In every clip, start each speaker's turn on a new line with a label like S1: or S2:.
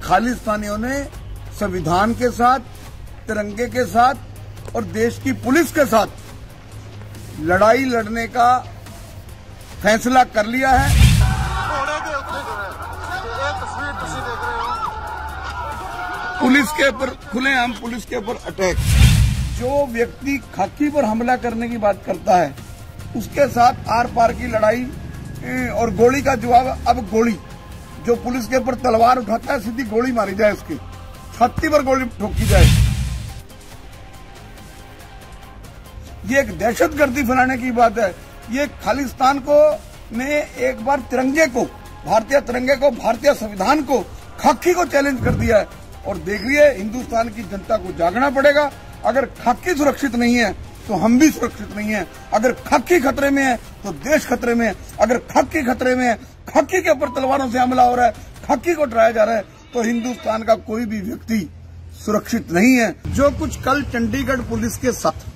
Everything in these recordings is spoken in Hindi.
S1: खालिस्तानियों ने संविधान के साथ, तिरंगे के साथ और देश की पुलिस के साथ लड़ाई लड़ने का फैसला कर लिया है। पुलिस के ऊपर खुलेआम पुलिस के ऊपर अटैक। जो व्यक्ति खाकी पर हमला करने की बात करता है उसके साथ आर पार की लड़ाई और गोली का जवाब। अब गोली, जो पुलिस के ऊपर तलवार उठाता है सीधी गोली मारी जाए, उसकी छाती पर गोली ठोकी जाए। ये एक दहशतगर्दी फैलाने की बात है। ये खालिस्तान को ने एक बार तिरंगे को, भारतीय तिरंगे को, भारतीय संविधान को, खाकी को चैलेंज कर दिया है। और देखिए, हिंदुस्तान की जनता को जागना पड़ेगा। अगर खाकी सुरक्षित नहीं है तो हम भी सुरक्षित नहीं है। अगर खाकी खतरे में है तो देश खतरे में है। अगर खाकी खतरे में है, खाकी के ऊपर तलवारों से हमला हो रहा है, खाकी को डराया जा रहा है, तो हिंदुस्तान का कोई भी व्यक्ति सुरक्षित नहीं है। जो कुछ कल चंडीगढ़ पुलिस के साथ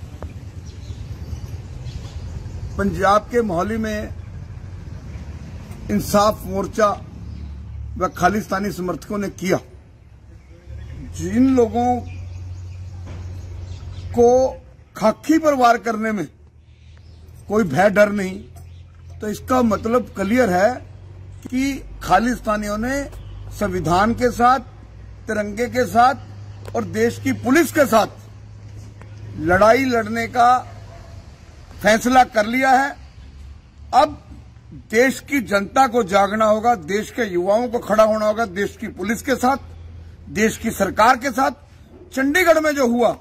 S1: पंजाब के मोहाली में इंसाफ मोर्चा व खालिस्तानी समर्थकों ने किया, जिन लोगों को खाकी पर वार करने में कोई भय डर नहीं, तो इसका मतलब क्लियर है कि खालिस्तानियों ने संविधान के साथ, तिरंगे के साथ और देश की पुलिस के साथ लड़ाई लड़ने का फैसला कर लिया है। अब देश की जनता को जागना होगा, देश के युवाओं को खड़ा होना होगा, देश की पुलिस के साथ, देश की सरकार के साथ। चंडीगढ़ में जो हुआ,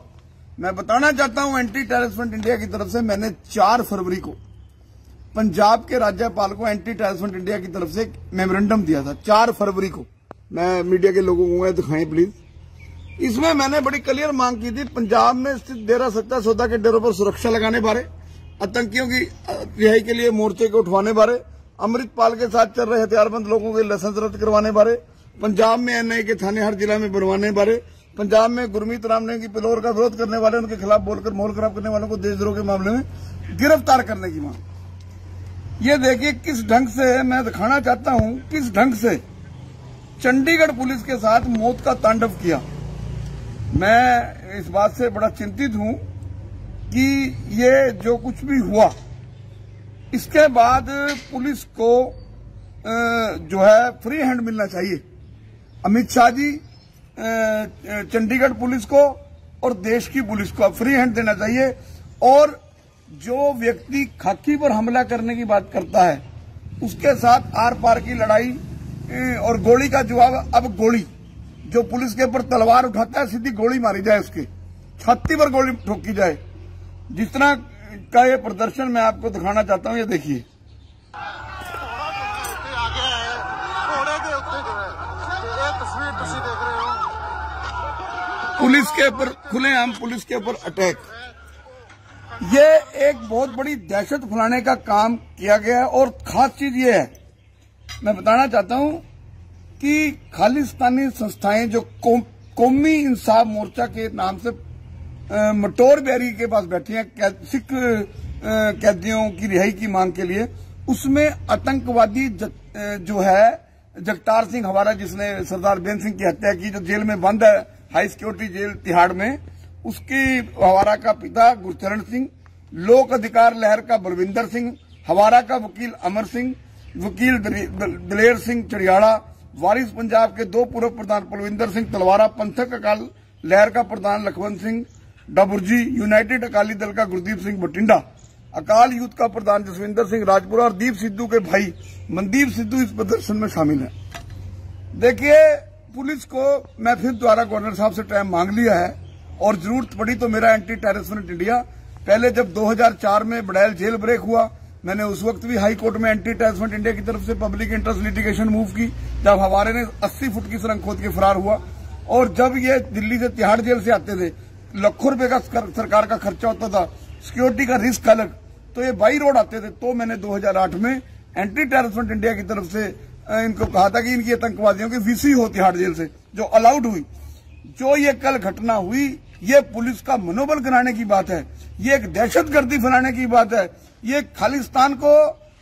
S1: मैं बताना चाहता हूं, एंटी टेररिस्ट इंडिया की तरफ से मैंने 4 फरवरी को पंजाब के राज्यपाल को एंटी टेररिस्ट इंडिया की तरफ से मेमोरेंडम दिया था। 4 फरवरी को, मैं मीडिया के लोगों को दिखाएं प्लीज। इसमें मैंने बड़ी क्लियर मांग की थी, पंजाब में स्थित डेरा सच्चा सौदा के डेरों पर सुरक्षा लगाने बारे, आतंकियों की रिहाई के लिए मोर्चे को उठवाने बारे, अमृतपाल के साथ चल रहे हथियारबंद लोगों के लाइसेंस रद्द करवाने बारे, पंजाब में एनआईए के थाने हर जिला में बनवाने बारे, पंजाब में गुरमीत राम ने की पिलौर का विरोध करने वाले, उनके खिलाफ बोलकर माहौल खराब करने वालों को देशद्रोह के मामले में गिरफ्तार करने की मांग। ये देखिए किस ढंग से, मैं दिखाना चाहता हूं किस ढंग से चंडीगढ़ पुलिस के साथ मौत का तांडव किया। मैं इस बात से बड़ा चिंतित हूं कि ये जो कुछ भी हुआ, इसके बाद पुलिस को जो है फ्री हैंड मिलना चाहिए। अमित शाह जी चंडीगढ़ पुलिस को और देश की पुलिस को फ्री हैंड देना चाहिए। और जो व्यक्ति खाकी पर हमला करने की बात करता है उसके साथ आर पार की लड़ाई और गोली का जवाब। अब गोली, जो पुलिस के ऊपर तलवार उठाता है सीधी गोली मारी जाए, उसकी छाती पर गोली ठोकी जाए। जिस तरह का ये प्रदर्शन मैं आपको दिखाना चाहता हूं, ये देखिए। पुलिस के ऊपर खुलेआम पुलिस के ऊपर अटैक। ये एक बहुत बड़ी दहशत फैलाने का काम किया गया है। और खास चीज ये है, मैं बताना चाहता हूं कि खालिस्तानी संस्थाएं जो कौमी इंसाफ मोर्चा के नाम से मटोर बैरी के पास बैठी हैं सिख कैदियों की रिहाई की मांग के लिए, उसमें आतंकवादी जो है जगतार सिंह हवारा, जिसने सरदार बेन सिंह की हत्या की, जो जेल में बंद है हाई सिक्योरिटी जेल तिहाड़ में, उसकी हवारा का पिता गुरचरण सिंह, लोक अधिकार लहर का बलविंदर सिंह, हवारा का वकील अमर सिंह, वकील दलेर सिंह चढ़ियाड़ा, वारिस पंजाब के 2 पूर्व प्रधान पलविंदर सिंह तलवारा, पंथक अकाल लहर का प्रधान लखवंत सिंह डबुर्जी, यूनाइटेड अकाली दल का गुरदीप सिंह बटिंडा, अकाल यूथ का प्रधान जसविंदर सिंह राजपुरा और दीप सिद्धू के भाई मनदीप सिद्धू इस प्रदर्शन में शामिल है। देखिए, पुलिस को मैं फिर द्वारा गवर्नर साहब से टाइम मांग लिया है और जरूरत पड़ी तो मेरा एंटी टेररिस्ट इंडिया, पहले जब 2004 में बड़ैल जेल ब्रेक हुआ, मैंने उस वक्त भी हाई कोर्ट में एंटी टेररिस्ट इंडिया की तरफ से पब्लिक इंटरेस्ट लिटिगेशन मूव की, जब हवारे ने 80 फुट की सुरंग खोद के फरार हुआ। और जब ये दिल्ली से तिहाड़ जेल से आते थे, लाखों रुपए का सरकार का खर्चा होता था, सिक्योरिटी का रिस्क अलग, तो ये बाई रोड आते थे। तो मैंने 2008 में एंटी टेररिस्ट इंडिया की तरफ से इनको कहा था कि इनकी आतंकवादियों की वीसी हो तिहाड़ जेल से, जो अलाउड हुई। जो ये कल घटना हुई, ये पुलिस का मनोबल गिराने की बात है, ये एक दहशतगर्दी फैलाने की बात है। ये खालिस्तान को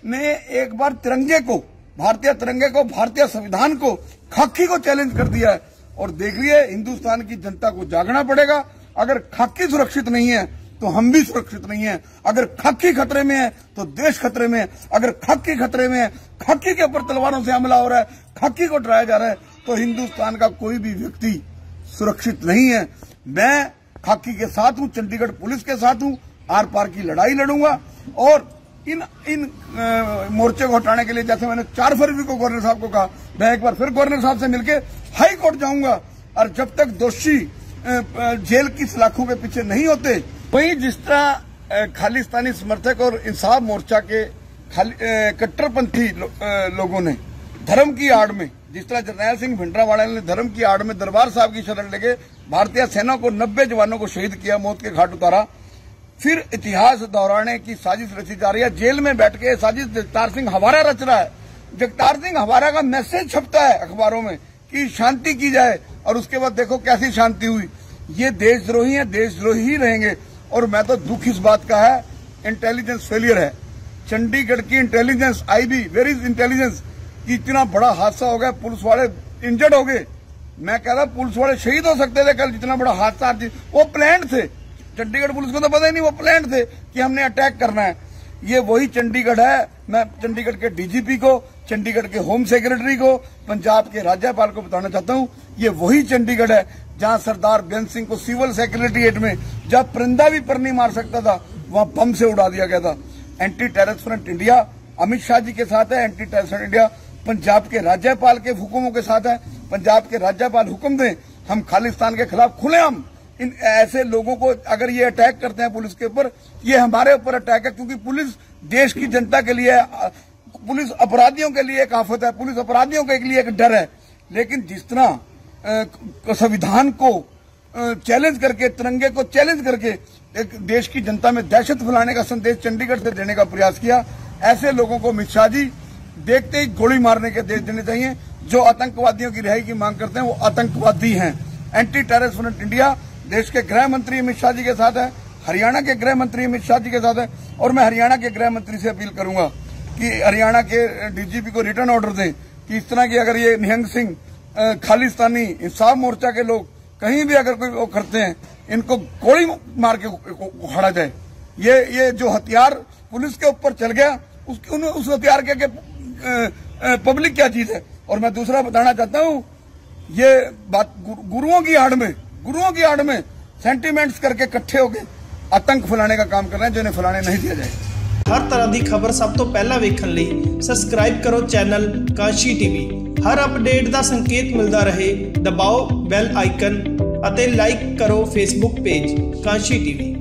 S1: ने एक बार तिरंगे को, भारतीय तिरंगे को, भारतीय संविधान को, खाकी को चैलेंज कर दिया है। और देख लिए हिंदुस्तान की जनता को जागना पड़ेगा। अगर खाकी सुरक्षित नहीं है तो हम भी सुरक्षित नहीं है। अगर खाकी खतरे में है तो देश खतरे में है। अगर खाकी खतरे में है, खाकी के ऊपर तलवारों से हमला हो रहा है, खाकी को डराया जा रहा है, तो हिंदुस्तान का कोई भी व्यक्ति सुरक्षित नहीं है। मैं खाकी के साथ हूं, चंडीगढ़ पुलिस के साथ हूं, आर पार की लड़ाई लड़ूंगा। और इन मोर्चे को हटाने के लिए, जैसे मैंने 4 फरवरी को गवर्नर साहब को कहा, मैं एक बार फिर गवर्नर साहब से मिलकर हाई कोर्ट जाऊंगा। और जब तक दोषी जेल की सलाखों के पीछे नहीं होते, वहीं जिस तरह खालिस्तानी समर्थक और इंसाफ मोर्चा के कट्टरपंथी लोगों ने धर्म की आड़ में, जिस तरह जरनैल सिंह भिंडरावाला ने धर्म की आड़ में दरबार साहब की शरण लेके भारतीय सेना को 90 जवानों को शहीद किया, मौत के घाट उतारा, फिर इतिहास दोहराने की साजिश रची जा रही है। जेल में बैठ के साजिश जगतार सिंह हवारा रच रहा है। जगतार सिंह हवारा का मैसेज छपता है अखबारों में कि शांति की जाए, और उसके बाद देखो कैसी शांति हुई। ये देशद्रोही है, देशद्रोही ही रहेंगे। और मैं तो दुख इस बात का है, इंटेलिजेंस फेलियर है। चंडीगढ़ की intelligence, IB, where is intelligence? इतना बड़ा हादसा हो गया, पुलिस वाले इंजर्ड हो गए। मैं कह रहा पुलिस वाले शहीद हो सकते थे कल, जितना बड़ा हादसा। वो प्लान थे, चंडीगढ़ पुलिस को तो पता ही नहीं, वो प्लान थे कि हमने अटैक करना है। ये वही चंडीगढ़ है। मैं चंडीगढ़ के डीजीपी को, चंडीगढ़ के होम सेक्रेटरी को, पंजाब के राज्यपाल को बताना चाहता हूं, ये वही चंडीगढ़ है जहां सरदार बेअंत सिंह को सिविल सेक्रेटरीट में, जहां परिंदा भी पर नहीं मार सकता था, वहां बम से उड़ा दिया गया था। Anti terrorist front India Amit Shah ji के साथ है। Anti terrorist front India Punjab के राज्यपाल के हुक्मों के साथ है। पंजाब के राज्यपाल हुक्म दें, हम खालिस्तान के खिलाफ खुलेआम इन ऐसे लोगों को, अगर ये अटैक करते हैं पुलिस के ऊपर, ये हमारे ऊपर अटैक है, क्योंकि पुलिस देश की जनता के लिए, पुलिस अपराधियों के लिए एक आफत है, पुलिस अपराधियों के लिए एक डर है। लेकिन जिस तरह संविधान को चैलेंज करके, तिरंगे को चैलेंज करके एक देश की जनता में दहशत फैलाने का संदेश चंडीगढ़ से देने का प्रयास किया, ऐसे लोगों को अमित शाह जी देखते ही गोली मारने के आदेश देने चाहिए। जो आतंकवादियों की रिहाई की मांग करते हैं वो आतंकवादी हैं। एंटी टेररिस्ट फ्रंट इंडिया देश के गृह मंत्री अमित शाह जी के साथ है, हरियाणा के गृह मंत्री अमित शाह जी के साथ है। और मैं हरियाणा के गृह मंत्री से अपील करूंगा कि हरियाणा के डीजीपी को रिटर्न ऑर्डर दें कि इस तरह की अगर ये निहंग सिंह खालिस्तानी इंसाफ मोर्चा के लोग कहीं भी अगर कोई वो करते हैं, इनको गोली मार के उखाड़ा जाए। ये जो हथियार पुलिस के ऊपर चल गया, उस हथियार के पब्लिक क्या चीज है। और मैं दूसरा बताना चाहता हूं, ये बात गुरुओं की आड़ में सेंटिमेंट्स करके इकट्ठे होकर आतंक फैलाने का काम कर रहे हैं, जो इन्हें फैलाने नहीं दिया जाए।
S2: हर तरह की खबर सब तो पहला वेखण लई सबसक्राइब करो चैनल कांशी टीवी। हर अपडेट का संकेत मिलता रहे, दबाओ बैल आइकन अते लाइक करो फेसबुक पेज कांशी टीवी।